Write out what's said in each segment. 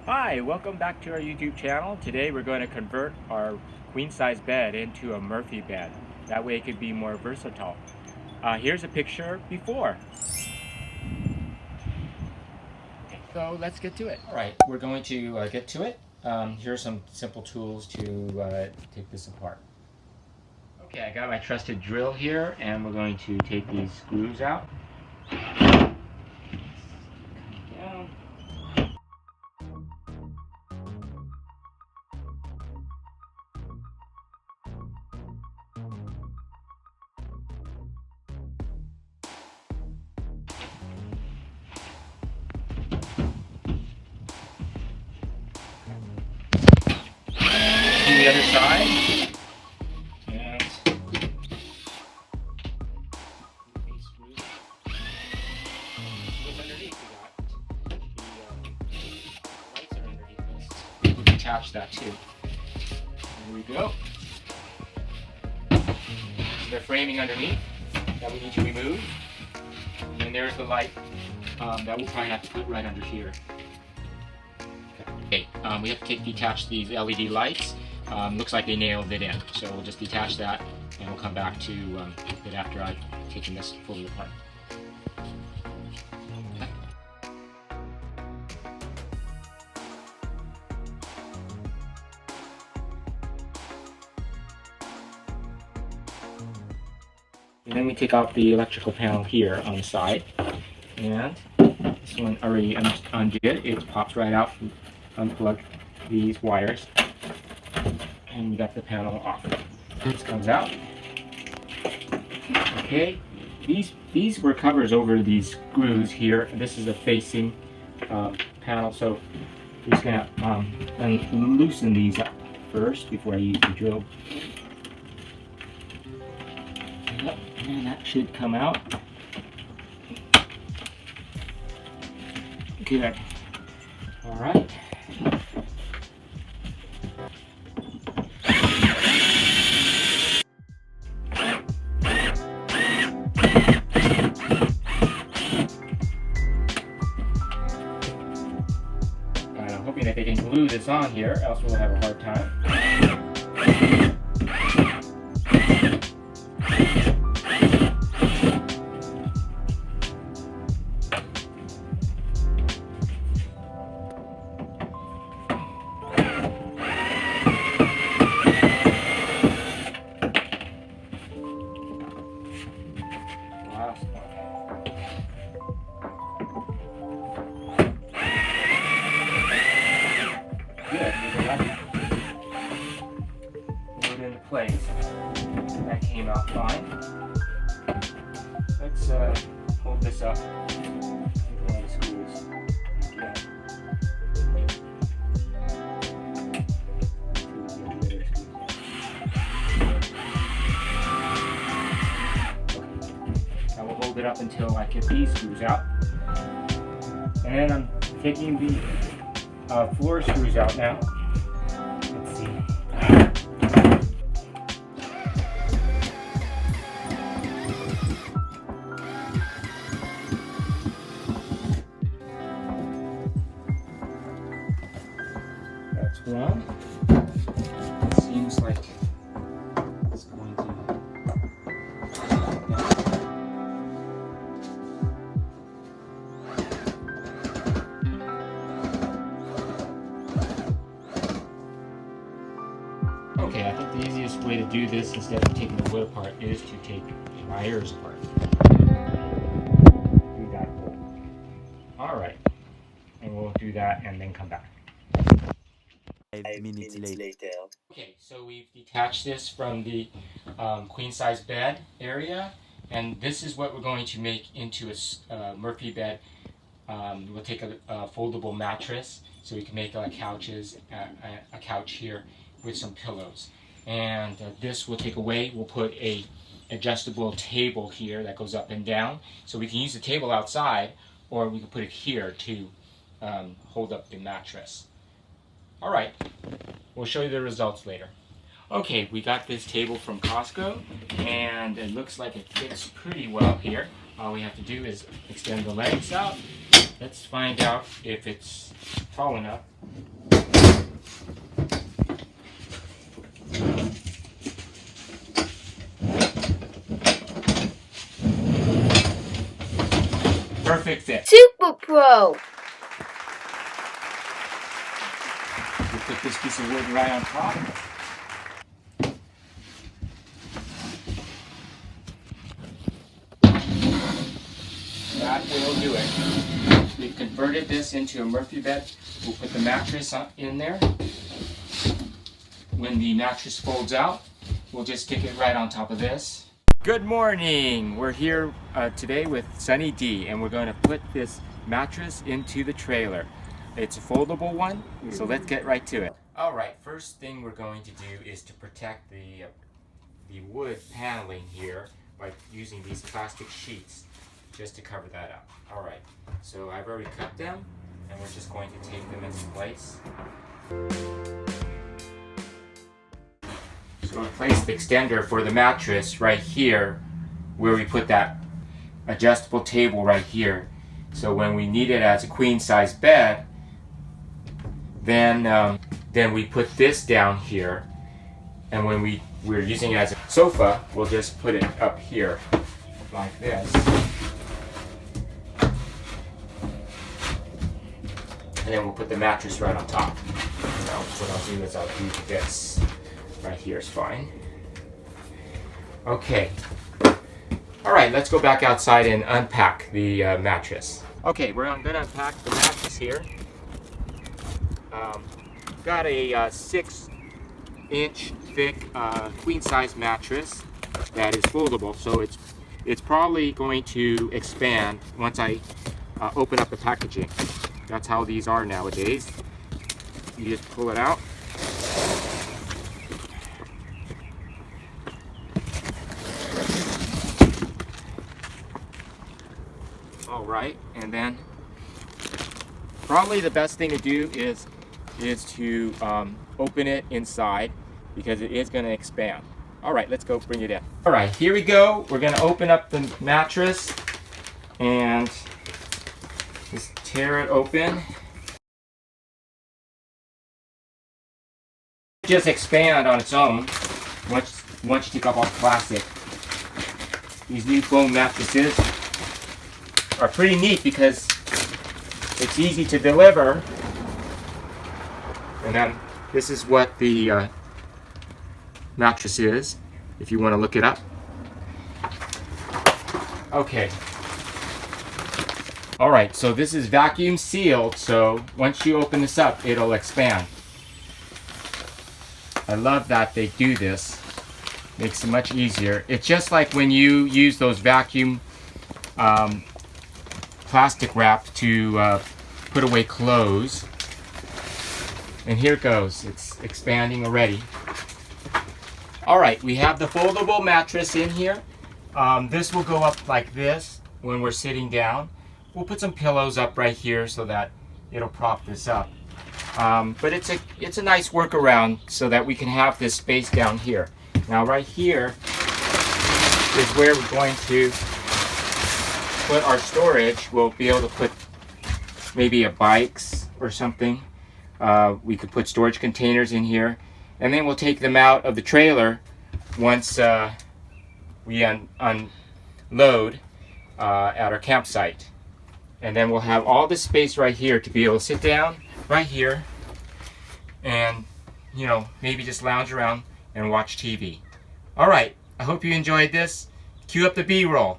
Hi, welcome back to our YouTube channel. Today we're going to convert our queen size bed into a Murphy bed. That way it could be more versatile. Here's a picture before. So let's get to it. Alright, we're going to get to it. Here are some simple tools to take this apart. Okay, I got my trusted drill here and we're going to take these screws out. Down. The other side, and these screws underneath. We got the lights are underneath this. We'll detach that too. There we go. So the framing underneath that we need to remove, and there's the light that we'll probably have to put right under here. Okay, we have to detach these LED lights. Looks like they nailed it in, so we'll just detach that and we'll come back to it after I've taken this fully apart. Okay. And then we take off the electrical panel here on the side, and this one already undid. It pops right out. Unplug these wires, and we got the panel off. This comes out. Okay, these were covers over these screws here. This is a facing panel, so we're just gonna loosen these up first before I use the drill. Yep, and that should come out. Good. All right. I'm hoping that they can glue this on here, else we'll have a hard time. Place. That came out fine. Let's hold this up with one of the screws. I will hold it up until I get these screws out. And I'm taking the floor screws out now. Let's see. One. It seems like it's going to. Okay, I think the easiest way to do this instead of taking the wood apart is to take the wires apart. Do that. All right, and we'll do that and then come back. 5 minutes later. Okay, so we've detached this from the queen size bed area, and this is what we're going to make into a Murphy bed. We'll take a foldable mattress, so we can make couches, a couch here with some pillows. And this we'll take away. We'll put a adjustable table here that goes up and down, so we can use the table outside, or we can put it here to hold up the mattress. Alright, we'll show you the results later. Okay, we got this table from Costco, and it looks like it fits pretty well here. All we have to do is extend the legs out, Let's find out if it's tall enough. Perfect fit. Super Pro. We'll put this piece of wood right on top. That will do it. We've converted this into a Murphy bed. We'll put the mattress in there. When the mattress folds out, we'll just stick it right on top of this. Good morning! We're here today with Sunny D, and we're going to put this mattress into the trailer. It's a foldable one, so let's get right to it. Alright, first thing we're going to do is to protect the wood paneling here by using these plastic sheets just to cover that up. Alright, so I've already cut them, and we're just going to take them into place. So we place the extender for the mattress right here where we put that adjustable table right here. So when we need it as a queen size bed, then we put this down here, and when we're using it as a sofa, we'll just put it up here like this. And then we'll put the mattress right on top. Now what I'll do is I'll do this. Right here is fine. Okay. Alright, let's go back outside and unpack the mattress. Okay, we're going to unpack the mattress here. Got a 6-inch thick queen size mattress that is foldable, so it's probably going to expand once I open up the packaging. That's how these are nowadays. You just pull it out. Alright, and then probably the best thing to do is to open it inside, because it is going to expand. Alright, let's go bring it in. Alright, here we go. We're going to open up the mattress and just tear it open. Just expand on its own once you take off all the plastic. These new foam mattresses are pretty neat because it's easy to deliver. And then this is what the mattress is, if you want to look it up. Okay. Alright, so this is vacuum sealed, so once you open this up, it'll expand. I love that they do this. Makes it much easier. It's just like when you use those vacuum plastic wrap to put away clothes. And here it goes. It's expanding already. Alright, we have the foldable mattress in here. This will go up like this when we're sitting down. We'll put some pillows up right here so that it'll prop this up. But it's a nice workaround so that we can have this space down here. Now right here is where we're going to put our storage. We'll be able to put maybe a bikes or something. We could put storage containers in here, and then we'll take them out of the trailer once we unload at our campsite. And then we'll have all this space right here to be able to sit down right here and, you know, maybe just lounge around and watch TV. Alright, I hope you enjoyed this. Cue up the B-roll.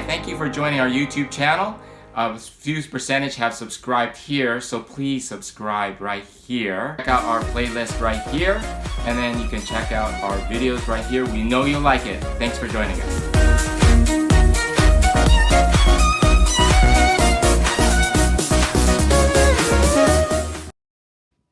thank you for joining our YouTube channel. A few percentage have subscribed here, so please subscribe right here. Check out our playlist right here, and then you can check out our videos right here. We know you'll like it. Thanks for joining us.